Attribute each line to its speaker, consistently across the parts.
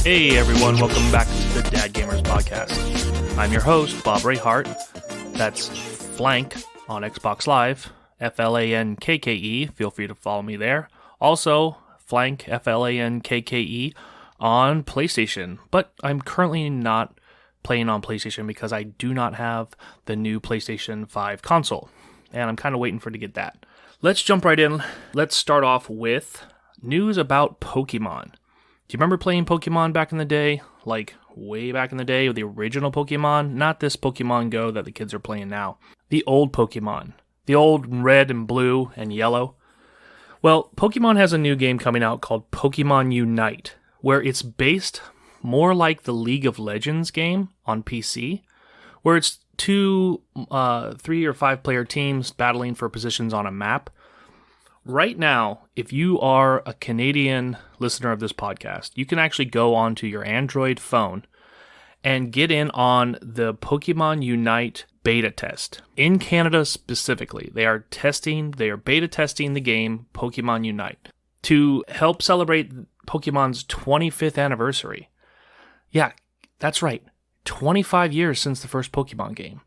Speaker 1: Hey everyone, welcome back to the Dad Gamers Podcast. I'm your host, Bob Rayhart. That's Flank on Xbox Live, FLANKKE. Feel free to follow me there. Also, Flank, FLANKKE on PlayStation. But I'm currently not playing on PlayStation because I do not have the new PlayStation 5 console. And I'm kind of waiting for it to get that. Let's jump right in. Let's start off with news about Pokemon. Do you remember playing Pokemon back in the day? Like, way back in the day, with the original Pokemon? Not this Pokemon Go that the kids are playing now. The old Pokemon. The old red and blue and yellow. Well, Pokemon has a new game coming out called Pokemon Unite, where it's based more like the League of Legends game on PC, where it's two, 3 or 5 player teams battling for positions on a map. Right now, if you are a Canadian listener of this podcast, you can actually go onto your Android phone and get in on the Pokemon Unite beta test. In Canada specifically, they are beta testing the game Pokemon Unite to help celebrate Pokemon's 25th anniversary. Yeah, that's right. 25 years since the first Pokemon game.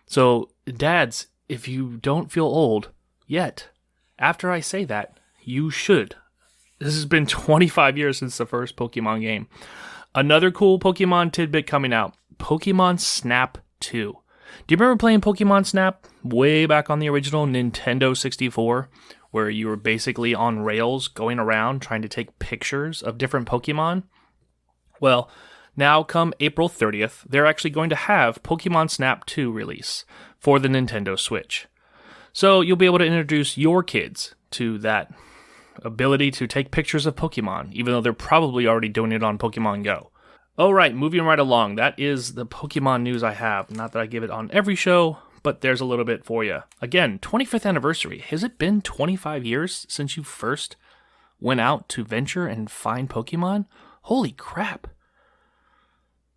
Speaker 1: So, dads, if you don't feel old yet, after I say that, you should. This has been 25 years since the first Pokemon game. Another cool Pokemon tidbit coming out, Pokemon Snap 2. Do you remember playing Pokemon Snap way back on the original Nintendo 64, where you were basically on rails going around trying to take pictures of different Pokemon? Well, now come April 30th, they're actually going to have Pokemon Snap 2 release for the Nintendo Switch. So you'll be able to introduce your kids to that ability to take pictures of Pokemon, even though they're probably already doing it on Pokemon Go. All right, moving right along. That is the Pokemon news I have. Not that I give it on every show, but there's a little bit for you. Again, 25th anniversary. Has it been 25 years since you first went out to venture and find Pokemon? Holy crap.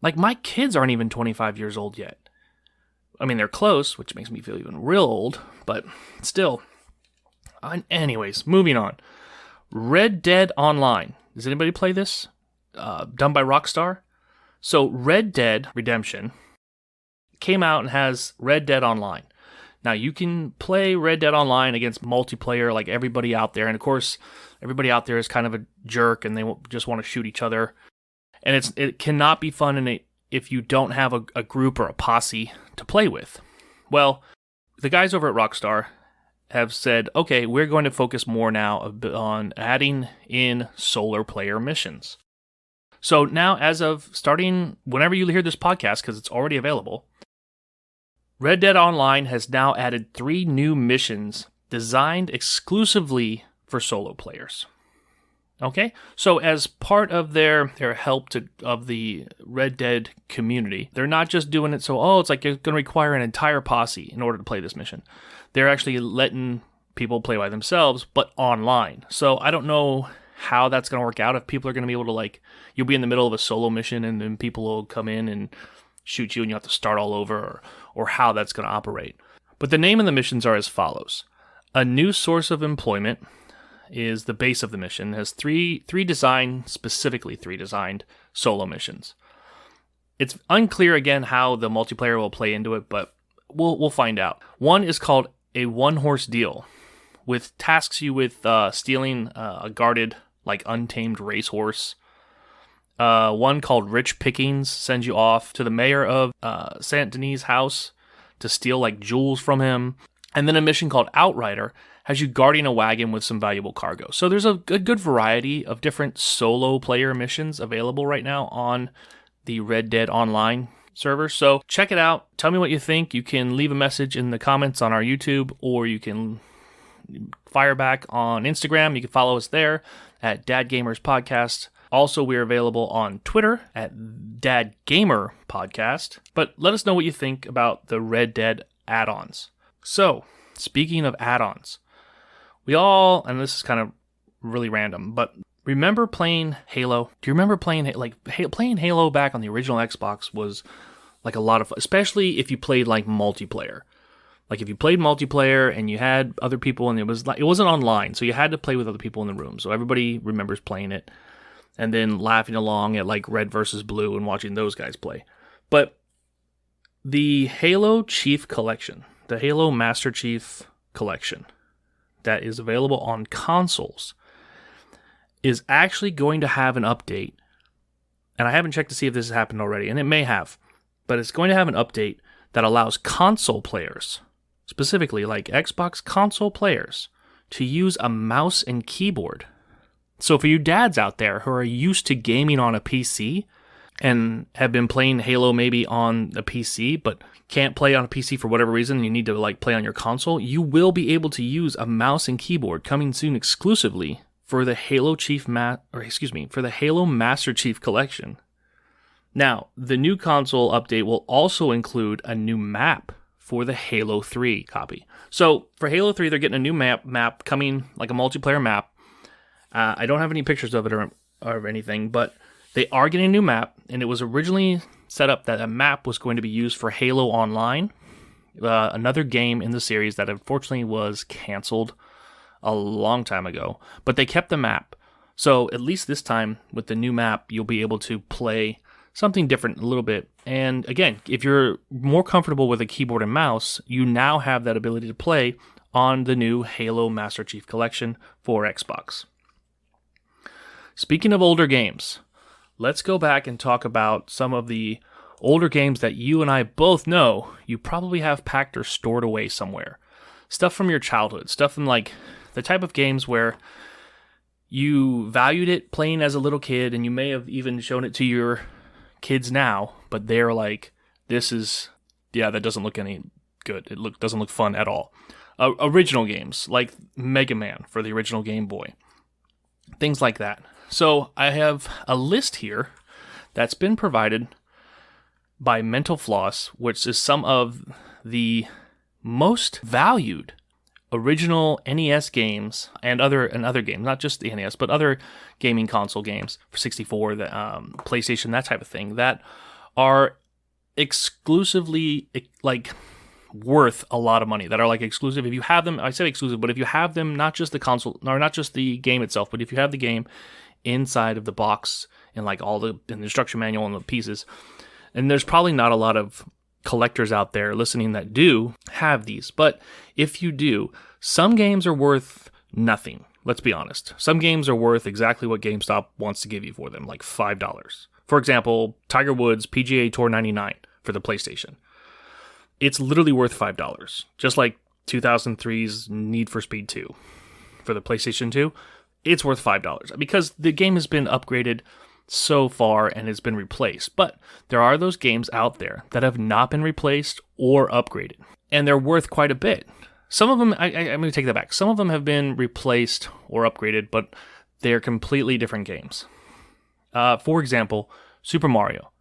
Speaker 1: Like, my kids aren't even 25 years old yet. I mean, they're close, which makes me feel even real old, but still. Anyways, moving on. Red Dead Online. Does anybody play this? Done by Rockstar? So, Red Dead Redemption came out and has Red Dead Online. Now, you can play Red Dead Online against multiplayer like everybody out there, and of course, everybody out there is kind of a jerk, and they just want to shoot each other. And it cannot be fun if you don't have a group or a posse to play with. Well, the guys over at Rockstar have said, okay, we're going to focus more now on adding in solo player missions. So now, as of starting, whenever you hear this podcast, because it's already available, Red Dead Online has now added 3 new missions designed exclusively for solo players. Okay, so as part of their help of the Red Dead community, they're not just doing it so, it's like it's going to require an entire posse in order to play this mission. They're actually letting people play by themselves, but online. So I don't know how that's going to work out, if people are going to be able to, you'll be in the middle of a solo mission and then people will come in and shoot you and you have to start all over, or how that's going to operate. But the name of the missions are as follows. A new source of employment is the base of the mission. It has specifically three designed solo missions. It's unclear again how the multiplayer will play into it, but we'll find out. One is called a one-horse deal, with tasks you with stealing a guarded, untamed racehorse. One called Rich Pickings sends you off to the mayor of Saint Denis' house to steal jewels from him. And then a mission called Outrider has you guarding a wagon with some valuable cargo. So there's a good variety of different solo player missions available right now on the Red Dead Online server. So check it out. Tell me what you think. You can leave a message in the comments on our YouTube, or you can fire back on Instagram. You can follow us there at Dad Gamers Podcast. Also, we're available on Twitter at Dad Gamer Podcast. But let us know what you think about the Red Dead add-ons. So, speaking of add-ons, we all, and this is kind of really random, but remember playing Halo? Do you remember playing, playing Halo back on the original Xbox was a lot of fun, especially if you played multiplayer. If you played multiplayer and you had other people, and it wasn't online, so you had to play with other people in the room. So everybody remembers playing it. and then laughing along at like Red versus Blue and watching those guys play. But the Halo Chief Collection, the Halo Master Chief Collection that is available on consoles is actually going to have an update. And I haven't checked to see if this has happened already, and it may have, but it's going to have an update that allows console players, specifically like Xbox console players, to use a mouse and keyboard. So for you dads out there who are used to gaming on a PC and have been playing Halo maybe on a PC, but can't play on a PC for whatever reason, and you need to like play on your console, you will be able to use a mouse and keyboard coming soon exclusively for the Halo for the Halo Master Chief Collection. Now, the new console update will also include a new map for the Halo 3 copy. So for Halo 3, they're getting a new map coming, like a multiplayer map. I don't have any pictures of it or anything, but they are getting a new map, and it was originally set up that a map was going to be used for Halo Online, another game in the series that unfortunately was canceled a long time ago. But they kept the map. So at least this time, with the new map, you'll be able to play something different a little bit. And again, if you're more comfortable with a keyboard and mouse, you now have that ability to play on the new Halo Master Chief Collection for Xbox. Speaking of older games, let's go back and talk about some of the older games that you and I both know you probably have packed or stored away somewhere. Stuff from your childhood, stuff from like the type of games where you valued it playing as a little kid, and you may have even shown it to your kids now, but they're like, that doesn't look any good. It doesn't look fun at all. Original games like Mega Man for the original Game Boy. Things like that. So I have a list here that's been provided by Mental Floss, which is some of the most valued original NES games and other games, not just the NES, but other gaming console games for 64, the PlayStation, that type of thing, that are exclusively like worth a lot of money, that are like exclusive. If you have them, I said exclusive, but if you have them, not just the console, or not just the game itself, but if you have the game inside of the box and like all the instruction manual and the pieces, and there's probably not a lot of collectors out there listening that do have these, but if you do, some games are worth nothing. Let's be honest. Some games are worth exactly what GameStop wants to give you for them, like $5. For example, Tiger Woods PGA Tour 99 for the PlayStation. It's literally worth $5. Just like 2003's Need for Speed 2 for the PlayStation 2, it's worth $5 because the game has been upgraded so far and has been replaced. But there are those games out there that have not been replaced or upgraded, and they're worth quite a bit. Some of them, I'm going to take that back. Some of them have been replaced or upgraded, but they're completely different games. For example, Super Mario.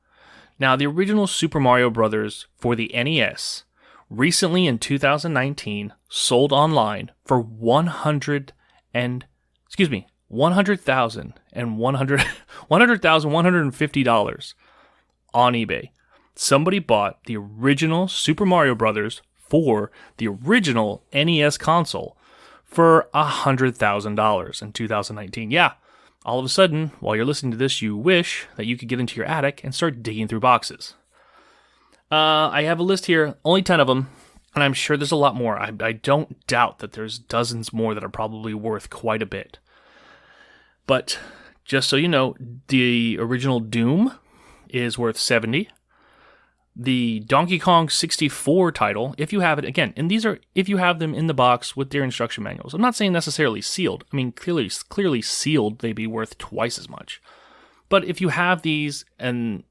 Speaker 1: Now, the original Super Mario Brothers for the NES recently in 2019 sold online for $100,150 on eBay. Somebody bought the original Super Mario Brothers for the original NES console for $100,000 in 2019. Yeah, all of a sudden, while you're listening to this, you wish that you could get into your attic and start digging through boxes. I have a list here, only 10 of them, and I'm sure there's a lot more. I don't doubt that there's dozens more that are probably worth quite a bit. But just so you know, the original Doom is worth $70. The Donkey Kong 64 title, if you have it, again, and these are if you have them in the box with their instruction manuals. I'm not saying necessarily sealed. I mean, clearly sealed, they'd be worth twice as much. But if you have these and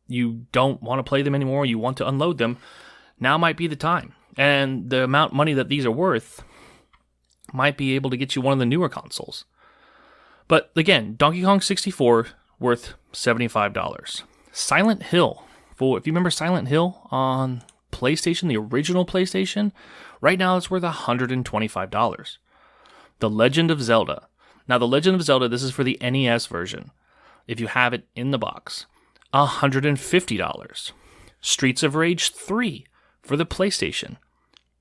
Speaker 1: you don't want to play them anymore, you want to unload them, now might be the time. And the amount of money that these are worth might be able to get you one of the newer consoles. But again, Donkey Kong 64 worth $75. Silent Hill. If you remember Silent Hill on PlayStation, the original PlayStation, right now it's worth $125. The Legend of Zelda. Now, the Legend of Zelda, this is for the NES version. If you have it in the box, $150. Streets of Rage 3 for the PlayStation,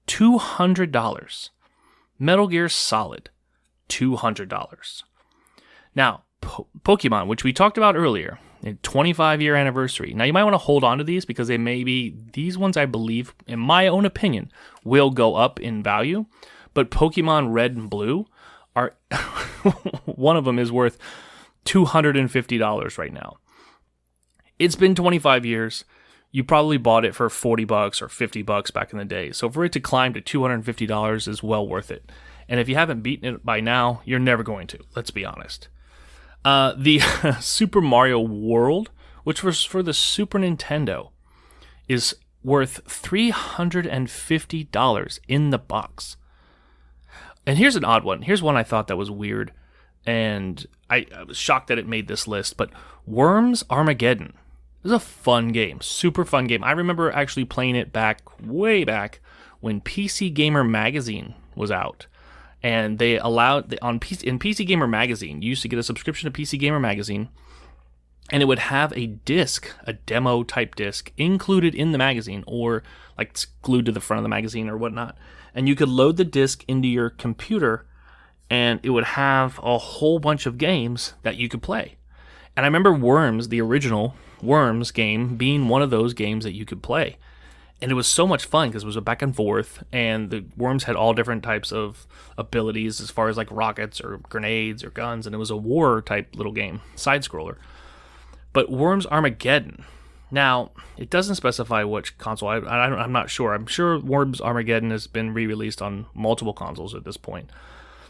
Speaker 1: $200. Metal Gear Solid, $200. Now, Pokemon, which we talked about earlier, a 25-year anniversary. Now, you might want to hold on to these because these ones, I believe, in my own opinion, will go up in value. But Pokemon Red and Blue are, one of them is worth $250 right now. It's been 25 years. You probably bought it for $40 or $50 back in the day. So for it to climb to $250 is well worth it. And if you haven't beaten it by now, you're never going to. Let's be honest. The Super Mario World, which was for the Super Nintendo, is worth $350 in the box. And here's an odd one. Here's one I thought that was weird. And I was shocked that it made this list. But Worms Armageddon. It was a fun game, super fun game. I remember actually playing it way back when PC Gamer Magazine was out. And they allowed, in PC Gamer Magazine, you used to get a subscription to PC Gamer Magazine, and it would have a disc, a demo type disc, included in the magazine, or like glued to the front of the magazine or whatnot. And you could load the disc into your computer, and it would have a whole bunch of games that you could play. And I remember Worms, the original Worms game, being one of those games that you could play. And it was so much fun because it was a back and forth, and the Worms had all different types of abilities as far as like rockets or grenades or guns, and it was a war type little game, side scroller. But Worms Armageddon, now it doesn't specify which console. I'm not sure. I'm sure Worms Armageddon has been re-released on multiple consoles at this point.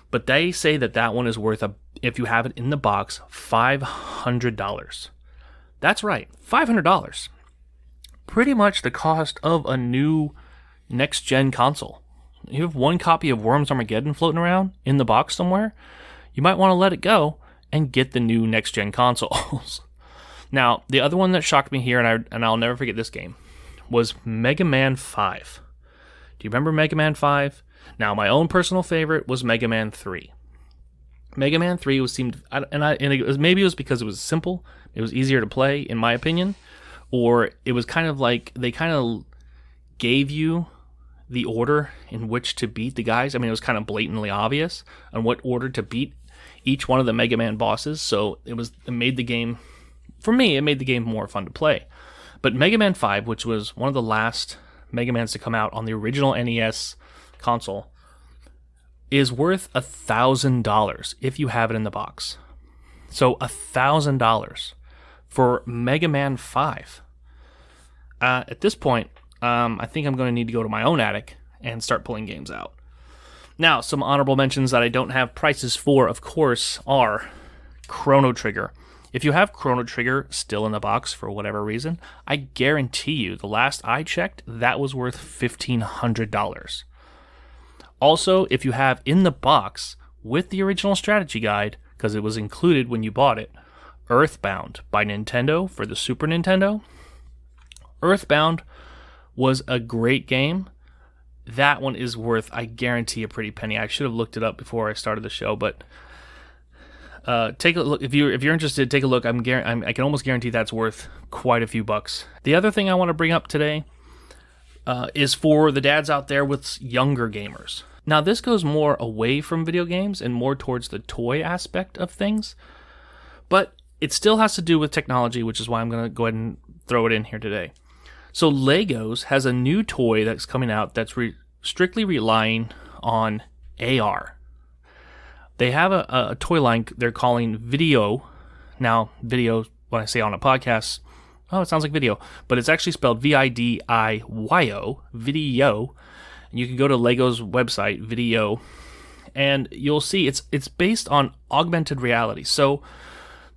Speaker 1: But they say that one is worth, if you have it in the box, $500. That's right, $500. Pretty much the cost of a new next-gen console. You have one copy of Worms Armageddon floating around in the box somewhere, you might want to let it go and get the new next-gen consoles. Now, the other one that shocked me here, and I'll never forget this game, was Mega Man 5. Do you remember Mega Man 5? Now, my own personal favorite was Mega Man 3. Maybe it was because it was simple, it was easier to play, in my opinion, or it was kind of like they kind of gave you the order in which to beat the guys. I mean, it was kind of blatantly obvious on what order to beat each one of the Mega Man bosses, so it made the game, for me, it made the game more fun to play. But Mega Man 5, which was one of the last Mega Mans to come out on the original NES console, is worth $1,000 if you have it in the box. So $1,000 for Mega Man 5. At this point, I think I'm going to need to go to my own attic and start pulling games out. Now, some honorable mentions that I don't have prices for, of course, are Chrono Trigger. If you have Chrono Trigger still in the box for whatever reason, I guarantee you, the last I checked, that was worth $1,500. Also, if you have in the box with the original strategy guide, because it was included when you bought it, Earthbound by Nintendo for the Super Nintendo. Earthbound was a great game. That one is worth, I guarantee, a pretty penny. I should have looked it up before I started the show, but take a look. If you're interested, take a look. I can almost guarantee that's worth quite a few bucks. The other thing I want to bring up today is for the dads out there with younger gamers. Now, this goes more away from video games and more towards the toy aspect of things, but it still has to do with technology, which is why I'm going to go ahead and throw it in here today. So Legos has a new toy that's coming out that's strictly relying on AR. They have a toy line they're calling Video. Now, video, when I say on a podcast, it sounds like video, but it's actually spelled VIDIYO, Video. And you can go to Lego's website, Video, and you'll see it's based on augmented reality. So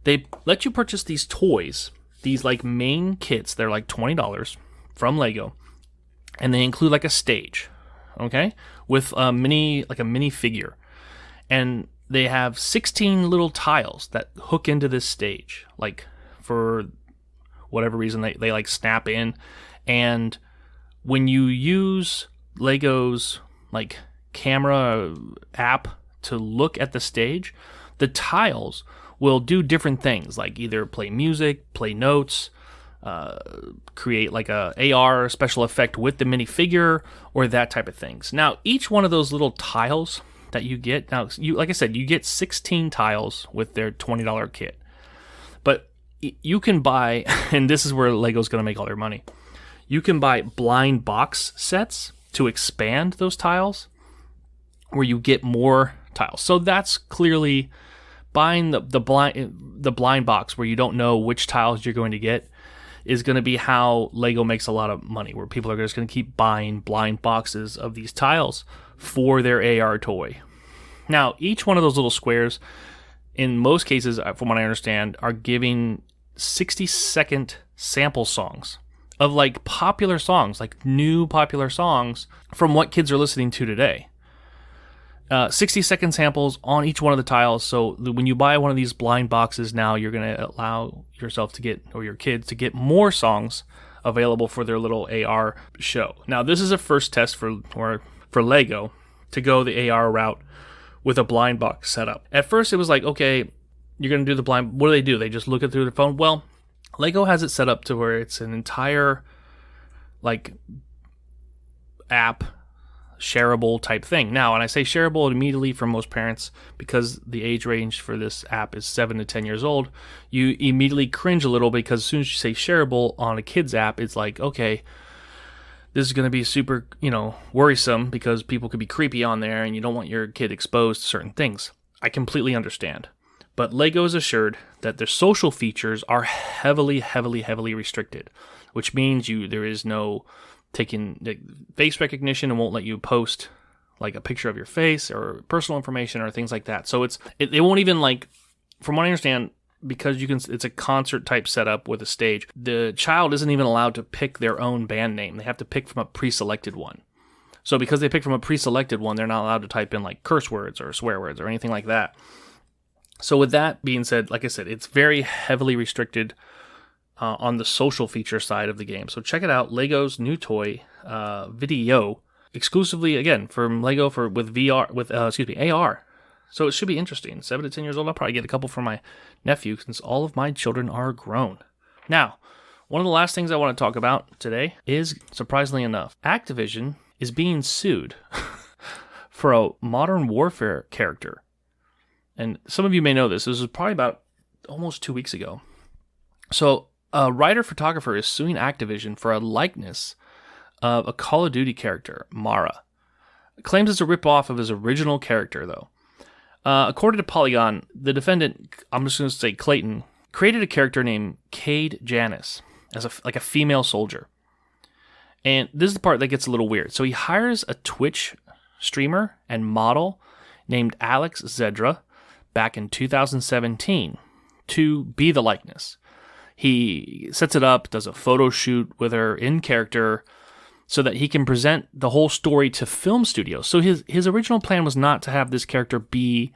Speaker 1: they let you purchase these toys, these like main kits. They're like $20 from Lego, and they include like a stage, okay, with a mini figure, and they have 16 little tiles that hook into this stage, like for whatever reason they like snap in. And when you use Lego's like camera app to look at the stage, the tiles will do different things, like either play music, play notes, create like a AR special effect with the minifigure, or that type of things. Now, each one of those little tiles that you get, like I said, you get 16 tiles with their $20 kit. But you can buy, and this is where Lego's going to make all their money, you can buy blind box sets to expand those tiles where you get more tiles. So that's clearly buying the blind box where you don't know which tiles you're going to get is going to be how Lego makes a lot of money, where people are just going to keep buying blind boxes of these tiles for their AR toy. Now, each one of those little squares, in most cases, from what I understand, are giving 60-second sample songs of like popular songs, like new popular songs from what kids are listening to today. 60-second samples on each one of the tiles. So when you buy one of these blind boxes now, you're going to allow yourself to get, or your kids to get more songs available for their little AR show. Now, this is a first test for Lego to go the AR route with a blind box setup. At first, it was like, okay, you're going to do the blind. What do? They just look it through their phone? Well, Lego has it set up to where it's an entire like app, shareable type thing. Now, when I say shareable immediately for most parents, because the age range for this app is 7 to 10 years old, you immediately cringe a little because as soon as you say shareable on a kid's app, it's like, okay, this is going to be super, worrisome because people could be creepy on there and you don't want your kid exposed to certain things. I completely understand. But Lego is assured that their social features are heavily, heavily, heavily restricted, which means there is no taking face recognition and won't let you post like a picture of your face or personal information or things like that. So they won't even, like, from what I understand, because it's a concert type setup with a stage, the child isn't even allowed to pick their own band name. They have to pick from a pre-selected one. So because they pick from a pre-selected one, they're not allowed to type in like curse words or swear words or anything like that. So with that being said, like I said, it's very heavily restricted on the social feature side of the game. So check it out, Lego's new toy video, exclusively again from Lego with AR. So it should be interesting. 7 to 10 years old. I'll probably get a couple for my nephew since all of my children are grown. Now, one of the last things I want to talk about today is, surprisingly enough, Activision is being sued for a Modern Warfare character. And some of you may know this. This was probably about almost 2 weeks ago. So a writer-photographer is suing Activision for a likeness of a Call of Duty character, Mara. Claims it's a ripoff of his original character, though. According to Polygon, the defendant, I'm just going to say Clayton, created a character named Cade Janice as a female soldier. And this is the part that gets a little weird. So he hires a Twitch streamer and model named Alex Zedra back in 2017 to be the likeness. He sets it up, does a photo shoot with her in character so that he can present the whole story to film studios. So his original plan was not to have this character be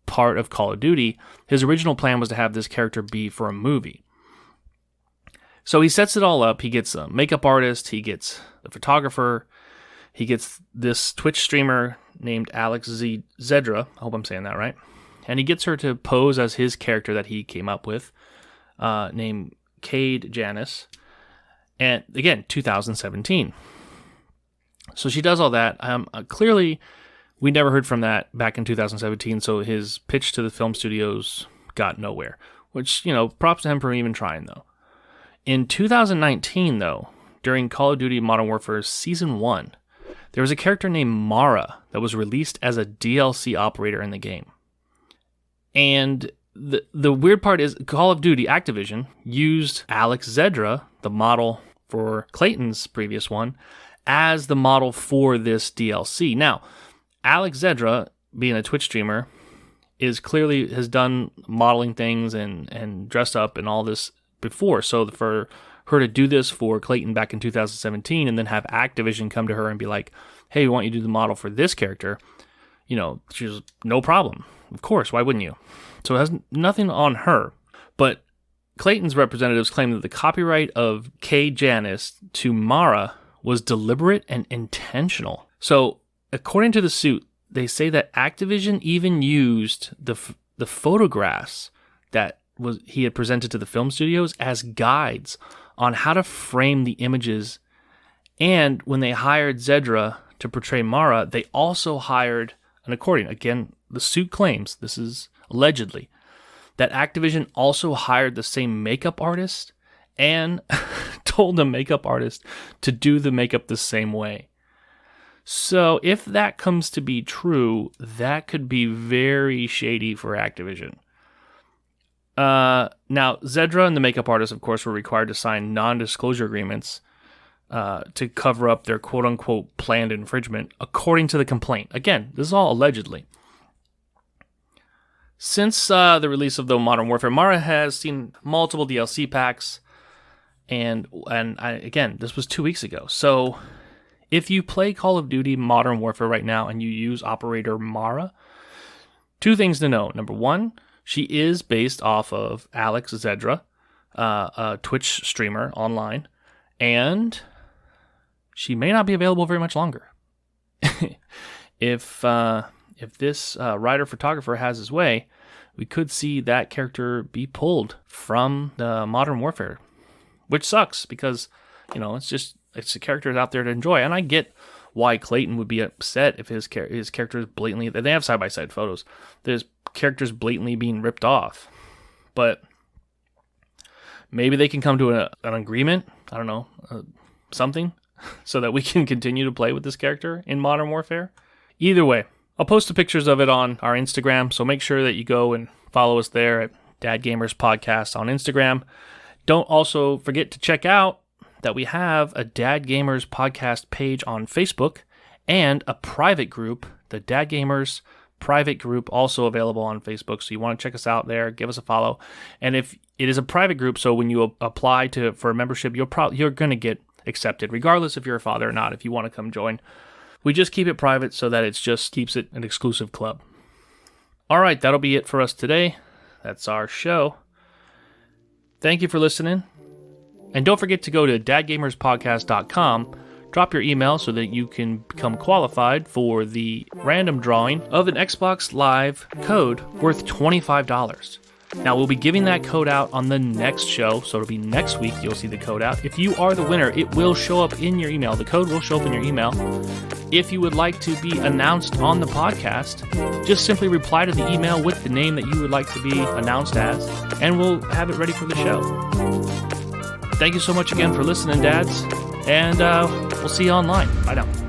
Speaker 1: part of Call of Duty. His original plan was to have this character be for a movie. So he sets it all up. He gets a makeup artist. He gets the photographer. He gets this Twitch streamer named Alex Zedra. I hope I'm saying that right. And he gets her to pose as his character that he came up with, named Cade Janice. And again, 2017. So she does all that. Clearly, we never heard from that back in 2017, so his pitch to the film studios got nowhere. Which, props to him for even trying, though. In 2019, though, during Call of Duty Modern Warfare Season 1, there was a character named Mara that was released as a DLC operator in the game. And the weird part is Call of Duty Activision used Alex Zedra, the model for Clayton's previous one, as the model for this DLC. Now, Alex Zedra, being a Twitch streamer, has done modeling things and dressed up and all this before. So for her to do this for Clayton back in 2017 and then have Activision come to her and be like, hey, we want you to do the model for this character, she was no problem. Of course, why wouldn't you? So it has nothing on her. But Clayton's representatives claim that the copyright of Cade Janice to Mara was deliberate and intentional. So, according to the suit, they say that Activision even used the photographs that he had presented to the film studios as guides on how to frame the images. And when they hired Zedra to portray Mara, they also hired an accordion. Again, the suit claims, this is allegedly, that Activision also hired the same makeup artist and told the makeup artist to do the makeup the same way. So if that comes to be true, that could be very shady for Activision. Now, Zedra and the makeup artist, of course, were required to sign non-disclosure agreements to cover up their quote-unquote planned infringement, according to the complaint. Again, this is all allegedly. Since the release of the Modern Warfare, Mara has seen multiple DLC packs, and again, this was 2 weeks ago. So if you play Call of Duty Modern Warfare right now and you use Operator Mara, two things to know. Number one, she is based off of Alex Zedra, a Twitch streamer online, and she may not be available very much longer. If this writer-photographer has his way, we could see that character be pulled from the Modern Warfare, which sucks because, it's a character out there to enjoy. And I get why Clayton would be upset if his character is blatantly, they have side-by-side photos, his character's blatantly being ripped off. But maybe they can come to an agreement, I don't know, something, so that we can continue to play with this character in Modern Warfare. Either way, I'll post the pictures of it on our Instagram, so make sure that you go and follow us there at Dad Gamers Podcast on Instagram. Don't also forget to check out that we have a Dad Gamers Podcast page on Facebook and a private group, the Dad Gamers private group, also available on Facebook. So you want to check us out there, give us a follow. And if it is a private group, so when you apply for a membership, you're going to get accepted, regardless if you're a father or not, if you want to come join. We just keep it private so that it just keeps it an exclusive club. All right, that'll be it for us today. That's our show. Thank you for listening. And don't forget to go to dadgamerspodcast.com, drop your email so that you can become qualified for the random drawing of an Xbox Live code worth $25. Now, we'll be giving that code out on the next show, so it'll be next week you'll see the code out. If you are the winner, it will show up in your email. The code will show up in your email. If you would like to be announced on the podcast, just simply reply to the email with the name that you would like to be announced as, and we'll have it ready for the show. Thank you so much again for listening, Dads, and we'll see you online. Bye now.